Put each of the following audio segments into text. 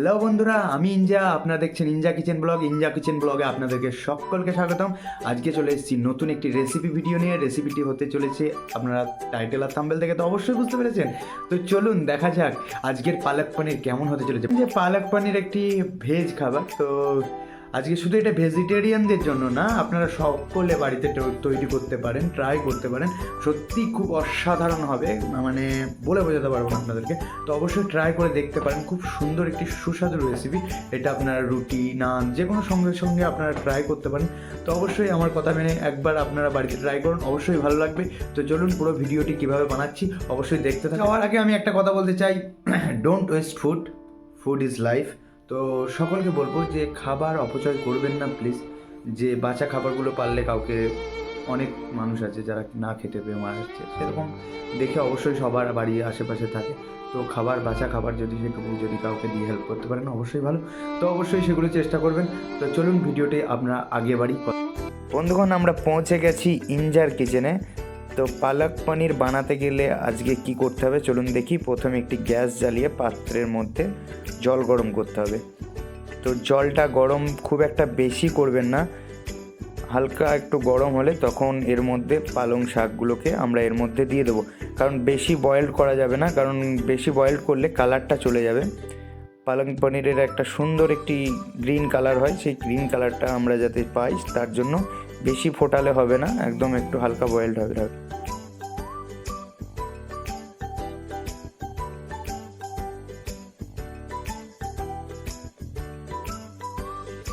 Hello বন্ধুরা, আমি ইঞ্জা। আপনারা দেখছেন ইঞ্জা কিচেন ব্লগে আপনাদেরকে সকলকে স্বাগতম। আজকে চলে এসেছি নতুন একটি রেসিপি ভিডিও নিয়ে। রেসিপিটি হতে চলেছে, আপনারা টাইটেল আর থাম্বনেল দেখে তো অবশ্যই বুঝতে পেরেছেন। তো চলুন দেখা যাক আজকের পালক পনির কেমন হতে চলেছে। যে পালক পনির একটি ভেজ খাবার, তো আজকে শুধু এটা ভেজিটেরিয়ানদের জন্য না, আপনারা সকলে বাড়িতে তৈরি করতে পারেন, ট্রাই করতে পারেন। সত্যি খুব অসাধারণ হবে, মানে বলে বোঝাতে পারবো না আপনাদেরকে। তো অবশ্যই ট্রাই করে দেখতে পারেন, খুব সুন্দর একটি সুস্বাদু রেসিপি। এটা আপনারা রুটি, নান, যে কোনো সঙ্গে সঙ্গে আপনারা ট্রাই করতে পারেন। তো অবশ্যই আমার কথা মেনে একবার আপনারা বাড়িতে ট্রাই করুন, অবশ্যই ভালো লাগবে। তো চলুন পুরো ভিডিওটি কীভাবে বানাচ্ছি অবশ্যই দেখতে থাকুন। যাওয়ার আগে আমি একটা কথা বলতে চাই, don't waste food, food is life. তো সকলকে বলবো যে খাবার অপচয় করবেন না প্লিজ। যে বাঁচা খাবারগুলো পারলে কাউকে, অনেক মানুষ আছে যারা না খেতে পেয়ে মারা যাচ্ছে, সেরকম দেখে অবশ্যই সবার বাড়ি আশেপাশে থাকে। তো বাঁচা খাবার যদি সেটুকু যদি কাউকে দিয়ে হেল্প করতে পারেন অবশ্যই ভালো। তো অবশ্যই সেগুলো চেষ্টা করবেন। তো চলুন ভিডিওটি আমরা আগে বাড়ি। বন্ধুগণ, আমরা পৌঁছে গেছি ইঞ্জার কিচেনে। তো পালক পনির বানাতে গেলে আজকে কি করতে হবে চলুন দেখি। প্রথমে একটি গ্যাস জ্বালিয়ে পাত্রের মধ্যে জল গরম করতে হবে। তো জলটা গরম খুব একটা বেশি করবেন না, হালকা একটু গরম হলে তখন এর মধ্যে পালং শাকগুলোকে আমরা এর মধ্যে দিয়ে দেবো। কারণ বেশি বয়েলড করা যাবে না, কারণ বেশি বয়েলড করলে কালারটা চলে যাবে। পালং পনিরের একটা সুন্দর একটি গ্রিন কালার হয়, সেই গ্রিন কালারটা আমরা যাতে পাই তার জন্য বেশি ফোটালে হবে না, একদম একটু হালকা বয়েলড হবে।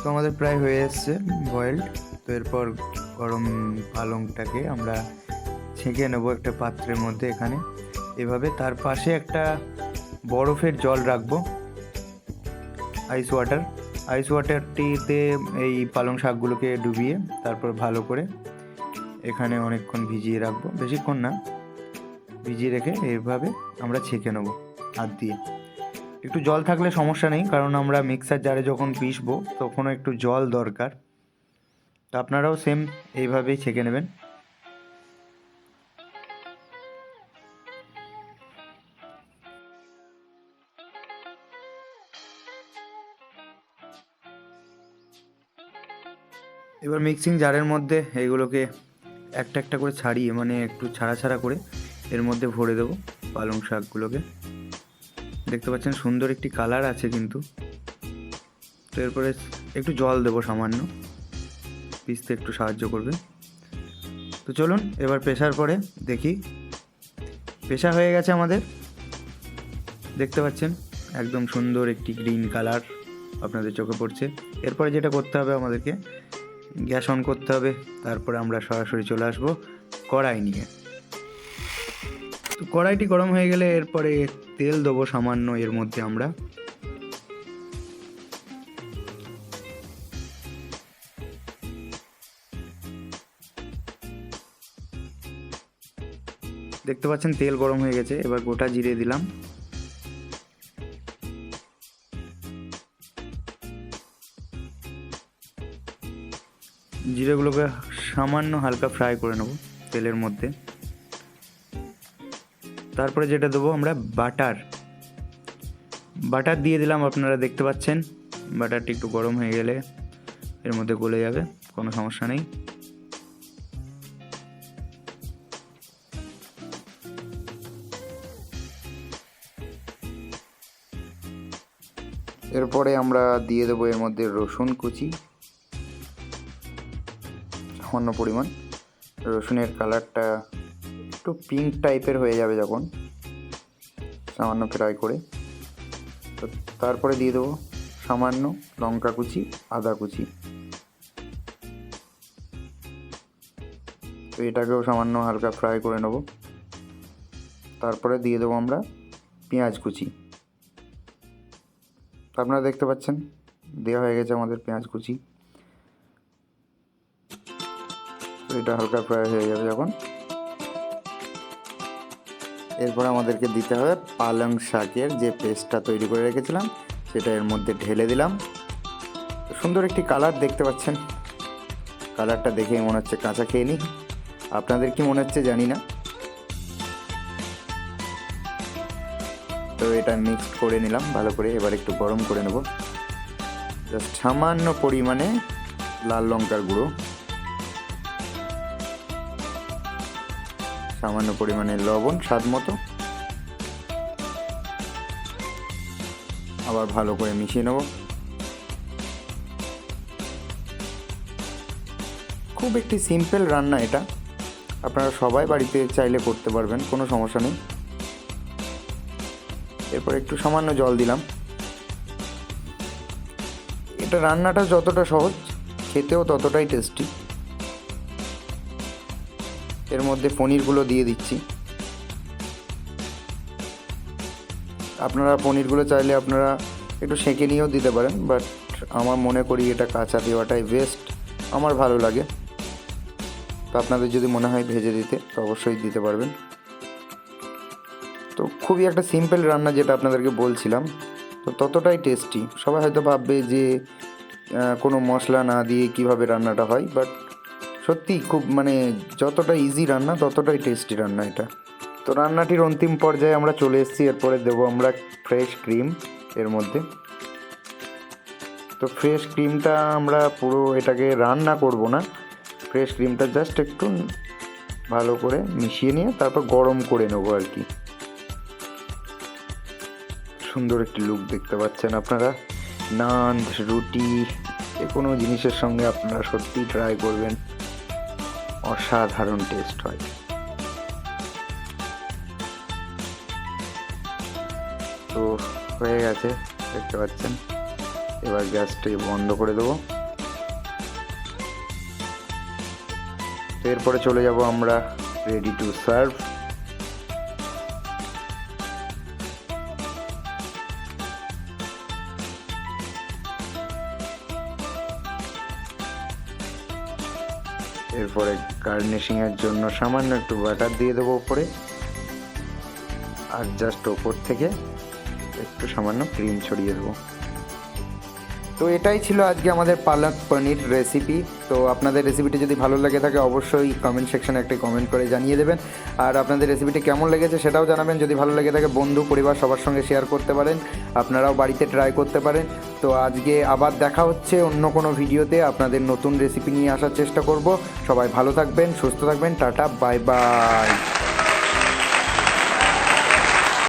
তো আমাদের প্রায় হয়ে এসছে বয়েলড। তো এরপর গরম পালংটাকে আমরা ছেঁকে নেবো একটা পাত্রের মধ্যে, এখানে এভাবে। তার পাশে একটা বরফের জল রাখবো, আইস ওয়াটারটিতে এই পালং শাকগুলোকে ডুবিয়ে তারপর ভালো করে এখানে অনেকক্ষণ ভিজিয়ে রাখবো, বেশিক্ষণ না, ভিজিয়ে রেখে এইভাবে আমরা ছেঁকে নেবো হাত দিয়ে। একটু জল থাকলে সমস্যা নেই, কারণ আমরা মিক্সার জারে যখন পিসবো তখনও একটু জল দরকার। তো আপনারাও সেম এইভাবেই ছেঁকে নেবেন। এবার মিক্সিং জারের মধ্যে এইগুলোকে একটা একটা করে ছাড়িয়ে, মানে একটু ছাড়া করে এর মধ্যে ভরে দেবো পালং শাকগুলোকে। দেখতে পাচ্ছেন সুন্দর একটি কালার আছে কিন্তু। তো এরপরে একটু জল দেবো সামান্য, পিসতে একটু সাহায্য করবে। তো চলুন এবার পেশার পরে দেখি। পেশা হয়ে গেছে আমাদের, দেখতে পাচ্ছেন একদম সুন্দর একটি গ্রিন কালার আপনাদের চোখে পড়ছে। এরপরে যেটা করতে হবে আমাদেরকে, গ্যাস অন করতে হবে। তারপরে আমরা সরাসরি চলে আসবো কড়াই নিয়ে। তো কড়াইটি গরম হয়ে গেলে এরপরে তেল দেবো সামান্য এর মধ্যে। আমরা দেখতে পাচ্ছেন তেল গরম হয়ে গেছে। এবার গোটা জিরে দিলাম, জিরেগুলোকে সামান্য হালকা ফ্রাই করে নেব তেলের মধ্যে। তারপরে যেটা দেবো আমরা বাটার দিয়ে দিলাম। আপনারা দেখতে পাচ্ছেন বাটারটি একটু গরম হয়ে গেলে এর মধ্যে গলে যাবে, কোনো সমস্যা নেই। এরপরে আমরা দিয়ে দেবো এর মধ্যে রসুন কুচি, সামান্য পরিমাণ। রসুনের কালারটা একটু পিঙ্ক টাইপের হয়ে যাবে যখন সামান্য ফ্রাই করে। তো তারপরে দিয়ে দেবো সামান্য লঙ্কা কুচি, আদা কুচি। তো এটাকেও সামান্য হালকা ফ্রাই করে নেব। তারপরে দিয়ে দেবো আমরা পেঁয়াজ কুচি। আপনারা দেখতে পাচ্ছেন দেওয়া হয়ে গেছে আমাদের পেঁয়াজ কুচি। তো এটা হালকা ফ্রাই হয়ে যাবে যখন, এরপর আমাদেরকে দিতে হবে পালং শাকের যে পেস্টটা তৈরি করে রেখেছিলাম, সেটা এর মধ্যে ঢেলে দিলাম। সুন্দর একটি কালার দেখতে পাচ্ছেন, কালারটা দেখেই মনে হচ্ছে কাঁচা খেয়ে নিই। আপনাদের কি মনে হচ্ছে জানি না। তো এটা মিক্স করে নিলাম ভালো করে। এবার একটু গরম করে নেব। জাস্ট সামান্য পরিমাণে লাল লঙ্কার গুঁড়ো, সামান্য পরিমাণে লবণ স্বাদ মতো, আবার ভালো করে মিশিয়ে নেব। খুব একটি সিম্পল রান্না এটা, আপনারা সবাই বাড়িতে চাইলে করতে পারবেন, কোনো সমস্যা নেই। এরপর একটু সামান্য জল দিলাম। এটা রান্নাটা যতটা সহজ, খেতেও ততটাই টেস্টি। এর মধ্যে পনিরগুলো দিয়ে দিচ্ছি। আপনারা পনিরগুলো চাইলে আপনারা একটু সেঁকে নিয়েও দিতে পারেন, বাট আমার মনে করি এটা কাঁচা দেওয়াটাই বেস্ট, আমার ভালো লাগে। তো আপনাদের যদি মনে হয় ভেজে দিতে তো অবশ্যই দিতে পারবেন। তো খুবই একটা সিম্পল রান্না যেটা আপনাদেরকে বলছিলাম, তো ততটাই টেস্টি। সবাই হয়তো ভাববে যে কোনো মশলা না দিয়ে কিভাবে রান্নাটা হয়, বাট সত্যি খুব যতটা ইজি রান্না ততটাই টেস্টি রান্না এটা। তো রান্নাটির অন্তিম পর্যায়ে আমরা চলে এসেছি। এরপরে দেবো আমরা ফ্রেশ ক্রিম এর মধ্যে। তো ফ্রেশ ক্রিমটা আমরা পুরো এটাকে রান্না করব না, ফ্রেশ ক্রিমটা জাস্ট একটু ভালো করে মিশিয়ে নিয়ে তারপর গরম করে নেবো আর কি। সুন্দর একটি লুক দেখতে পাচ্ছেন আপনারা। নান, রুটি, যে কোনো জিনিসের সঙ্গে আপনারা সত্যিই ট্রাই করবেন, অসাধারণ টেস্ট হয়। তো হয়ে গেছে দেখতে পাচ্ছেন। এবার গ্যাসটি বন্ধ করে দেবো। এরপরে চলে যাব আমরা রেডি টু সার্ভ। এরপরে গার্নিশিংয়ের জন্য সামান্য একটু বাটার দিয়ে দেবো উপরে, আর জাস্ট ওপর থেকে একটু সামান্য ক্রিম ছড়িয়ে দেবো। তো এটাই ছিল আজকে আমাদের পালক পনির রেসিপি। তো আপনাদের রেসিপিটি যদি ভালো লেগে থাকে অবশ্যই কমেন্ট সেকশনে একটা কমেন্ট করে জানিয়ে দেবেন, আর আপনাদের রেসিপিটি কেমন লেগেছে সেটাও জানাবেন। যদি ভালো লেগে থাকে বন্ধু পরিবার সবার সঙ্গে শেয়ার করতে পারেন, আপনারাও বাড়িতে ট্রাই করতে পারেন। তো আজকে আবার দেখা হচ্ছে অন্য কোনো ভিডিওতে, আপনাদের নতুন রেসিপি নিয়ে আসার চেষ্টা করব। সবাই ভালো থাকবেন, সুস্থ থাকবেন, টাটা, বাই বাই।